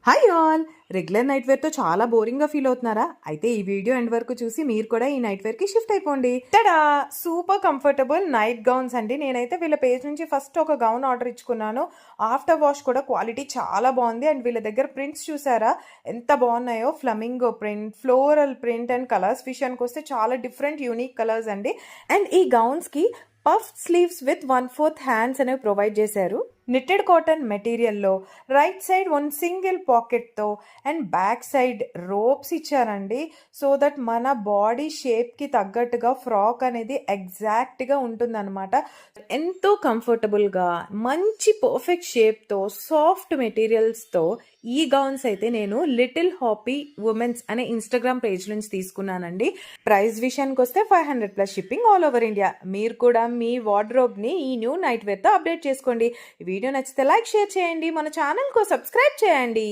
Hi all. Regular night వేర్తో చాలా బోరింగ్గా feel అవుతున్నారా? అయితే ఈ వీడియో ఎండ్ వరకు చూసి మీరు కూడా ఈ నైట్ వేర్కి షిఫ్ట్ అయిపోండి. Tada super comfortable night gowns అండి. నేనైతే వీళ్ళ పేజ్ నుంచి ఫస్ట్ ఒక గౌన్ ఆర్డర్ ఇచ్చుకున్నాను. ఆఫ్టర్ వాష్ కూడా క్వాలిటీ చాలా బాగుంది. అండ్ వీళ్ళ దగ్గర ప్రింట్స్ చూసారా ఎంత బాగున్నాయో. Flamingo print, floral print and colours విషయానికి వస్తే చాలా డిఫరెంట్ యూనిక్ కలర్స్ అండి. అండ్ ఈ గౌన్స్కి పఫ్ స్లీవ్స్ విత్ 1/4 హ్యాండ్స్ అనేవి ప్రొవైడ్ చేశారు. నిట్టెడ్ కాటన్ మెటీరియల్లో రైట్ సైడ్ వన్ సింగిల్ పాకెట్తో అండ్ బ్యాక్ సైడ్ రోప్స్ ఇచ్చారండి. సో దట్ మన బాడీ షేప్కి తగ్గట్టుగా ఫ్రాక్ అనేది ఎగ్జాక్ట్గా ఉంటుందన్నమాట. ఎంతో కంఫర్టబుల్గా మంచి పర్ఫెక్ట్ షేప్తో సాఫ్ట్ మెటీరియల్స్తో ఈ గౌన్స్ అయితే నేను లిటిల్ హాపీ ఉమెన్స్ అనే ఇన్స్టాగ్రామ్ పేజ్ నుంచి తీసుకున్నానండి. ప్రైస్ విషయానికి వస్తే 500+ షిప్పింగ్ ఆల్ ఓవర్ ఇండియా. మీరు కూడా మీ వార్డ్రోబ్ని ఈ న్యూ నైట్ వేర్తో అప్డేట్ చేసుకోండి. వీడియో నచ్చితే లైక్, షేర్ చేయండి. మన ఛానల్కు సబ్స్క్రైబ్ చేయండి.